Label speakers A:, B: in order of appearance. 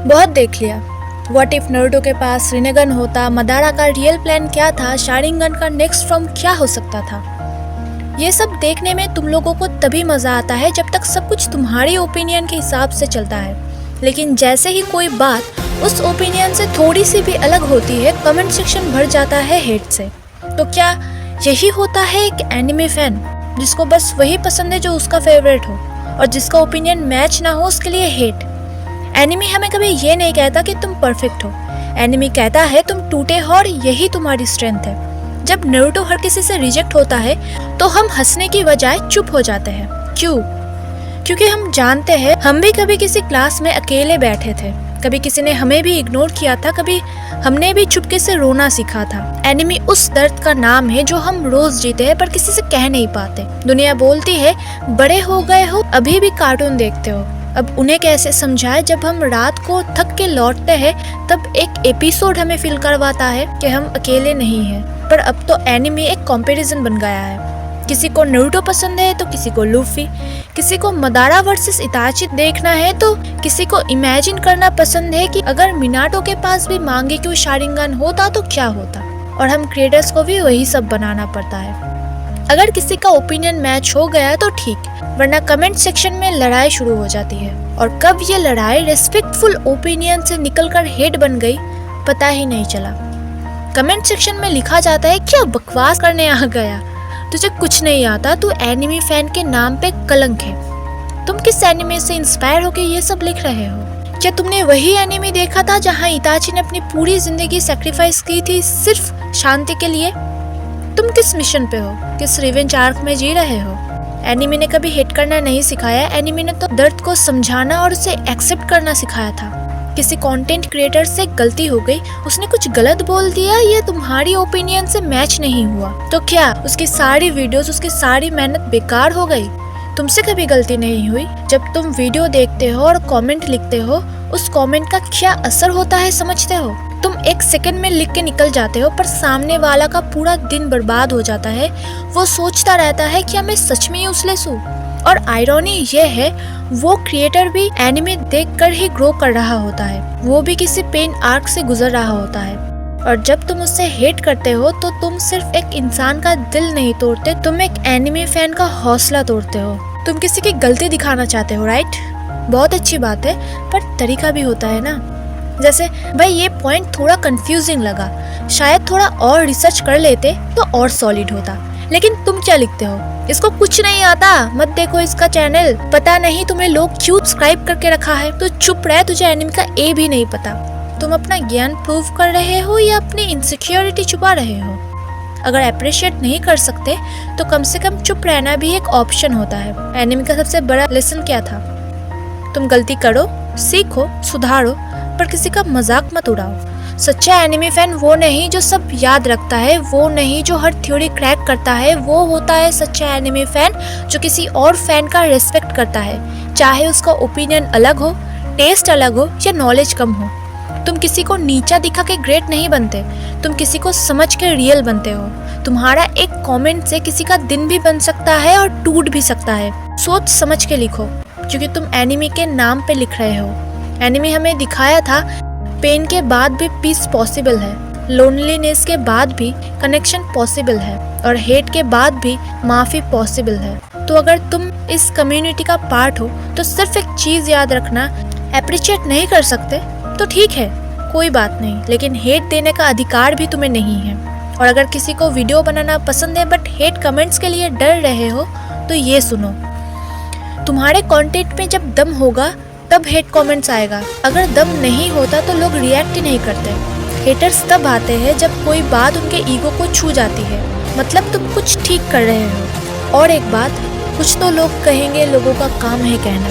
A: बहुत देख लिया। व्हाट इफ नारुतो के पास रिनेगन होता, मदारा का रियल प्लान क्या था, शारिंगन का नेक्स्ट फॉर्म क्या हो सकता था। ये सब देखने में तुम लोगों को तभी मजा आता है जब तक सब कुछ तुम्हारी ओपिनियन के हिसाब से चलता है, लेकिन जैसे ही कोई बात उस ओपिनियन से थोड़ी सी भी अलग होती है, कमेंट सेक्शन भर जाता है हेट से। तो क्या यही होता है एक एनिमे फैन, जिसको बस वही पसंद है जो उसका फेवरेट हो, और जिसका ओपिनियन मैच ना हो उसके लिए हेट। एनिमे हमें कभी ये नहीं कहता कि तुम परफेक्ट हो, एनिमे कहता है तुम टूटे हो और यही तुम्हारी स्ट्रेंथ है। जब नारुतो हर किसी से रिजेक्ट होता है तो हम हंसने की बजाय चुप हो जाते हैं। क्यों? क्योंकि हम जानते हैं हम भी कभी किसी क्लास में अकेले बैठे थे, कभी किसी ने हमें भी इग्नोर किया था, कभी हमने भी चुपके से रोना सीखा था। एनिमे उस दर्द का नाम है जो हम रोज जीते हैं पर किसी से कह नहीं पाते। दुनिया बोलती है बड़े हो गए हो, अभी भी कार्टून देखते हो। अब उन्हें कैसे समझाए जब हम रात को थक के लौटते हैं तब एक एपिसोड हमें फील करवाता है कि हम अकेले नहीं हैं। पर अब तो एनिमे एक कंपैरिजन बन गया है। किसी को नारुतो पसंद है तो किसी को लूफी, किसी को मदारा वर्सेस इताची देखना है तो किसी को इमेजिन करना पसंद है कि अगर मिनाटो के पास भी मांगेक्यू शारिंगन होता तो क्या होता। और हम क्रिएटर्स को भी वही सब बनाना पड़ता है। अगर किसी का ओपिनियन मैच हो गया तो ठीक, वरना कमेंट सेक्शन में लड़ाई शुरू हो जाती है। और कब ये लड़ाई रेस्पेक्टफुल ओपिनियन से निकलकर हेट बन गई पता ही नहीं चला। कमेंट सेक्शन में लिखा जाता है क्या बकवास करने आ गया, तुझे कुछ नहीं आता, तू एनिमे फैन के नाम पे कलंक है। तुम किस एनिमे से इंस्पायर होके ये सब लिख रहे हो? क्या तुमने वही एनिमे देखा था जहाँ इताची ने अपनी पूरी जिंदगी सैक्रिफाइस की थी सिर्फ शांति के लिए? तुम किस मिशन पे हो, किस रिवेंज आर्क में जी रहे हो? एनिमे ने कभी हेट करना नहीं सिखाया, एनिमे ने तो दर्द को समझाना और उसे एक्सेप्ट करना सिखाया था। किसी कंटेंट क्रिएटर से गलती हो गई, उसने कुछ गलत बोल दिया, ये तुम्हारी ओपिनियन से मैच नहीं हुआ तो क्या उसकी सारी वीडियोस, उसकी सारी मेहनत बेकार हो गई? तुमसे कभी गलती नहीं हुई? जब तुम वीडियो देखते हो और कमेंट लिखते हो, उस कमेंट का क्या असर होता है समझते हो? तुम एक सेकंड में लिख के निकल जाते हो पर सामने वाला का पूरा दिन बर्बाद हो जाता है। वो सोचता रहता है क्या मैं सच में यूजलेस हूँ। और आयरनी ये है वो क्रिएटर भी एनिमे देखकर ही ग्रो कर रहा होता है, वो भी किसी पेन आर्क से गुजर रहा होता है। और जब तुम उससे हेट करते हो तो तुम सिर्फ एक इंसान का दिल नहीं तोड़ते, तुम एक एनिमे फैन का हौसला तोड़ते हो। तुम किसी की गलती दिखाना चाहते हो, राइट? बहुत अच्छी बात है, पर तरीका भी होता है ना। जैसे भाई ये पॉइंट थोड़ा कंफ्यूजिंग लगा, शायद थोड़ा और रिसर्च कर लेते तो और सॉलिड होता। लेकिन तुम क्या लिखते हो? इसको कुछ नहीं आता, मत देखो इसका चैनल, पता नहीं तुम्हें लोग क्यों सब्सक्राइब करके रखा है, तो चुप रहे, तुझे एनिमे का ए भी नहीं पता। तुम अपना ज्ञान प्रूव कर रहे हो या अपनी इनसिक्योरिटी छुपा रहे हो? अगर अप्रिशिएट नहीं कर सकते तो कम से कम चुप रहना भी एक ऑप्शन होता है। एनिमे का सबसे बड़ा लेसन क्या था? तुम गलती करो, सीखो, सुधारो, पर किसी का मजाक मत उड़ाओ। सच्चा एनिमे फैन वो नहीं जो सब याद रखता है, वो नहीं जो हर थ्योरी क्रैक करता है, वो होता है सच्चा एनिमे फैन जो किसी और फैन का रिस्पेक्ट करता है, चाहे उसका ओपिनियन अलग हो, टेस्ट अलग हो या नॉलेज कम हो। तुम किसी को नीचा दिखा के ग्रेट नहीं बनते, तुम किसी को समझ के रियल बनते हो। तुम्हारा एक कमेंट से किसी का दिन भी बन सकता है और टूट भी सकता है। सोच समझ के लिखो, क्योंकि तुम एनिमे के नाम पे लिख रहे हो। एनिमे हमें दिखाया था पेन के बाद भी पीस पॉसिबल है, लोनलीनेस के बाद भी कनेक्शन पॉसिबल है, और हेट के बाद भी माफी पॉसिबल है। तो अगर तुम इस कम्युनिटी का पार्ट हो तो सिर्फ एक चीज याद रखना, अप्रिशिएट नहीं कर सकते तो ठीक है, कोई बात नहीं, लेकिन हेट देने का अधिकार भी तुम्हें नहीं है। और अगर किसी को वीडियो बनाना पसंद है बट हेट कमेंट्स के लिए डर रहे हो तो ये सुनो, तुम्हारे कंटेंट में जब दम होगा तब हेट कमेंट्स आएगा, अगर दम नहीं होता तो लोग रिएक्ट ही नहीं करते। हेटर्स तब आते हैं जब कोई बात उनके ईगो को छू जाती है, मतलब तुम कुछ ठीक कर रहे हो। और एक बात, कुछ तो लोग कहेंगे, लोगों का काम है कहना।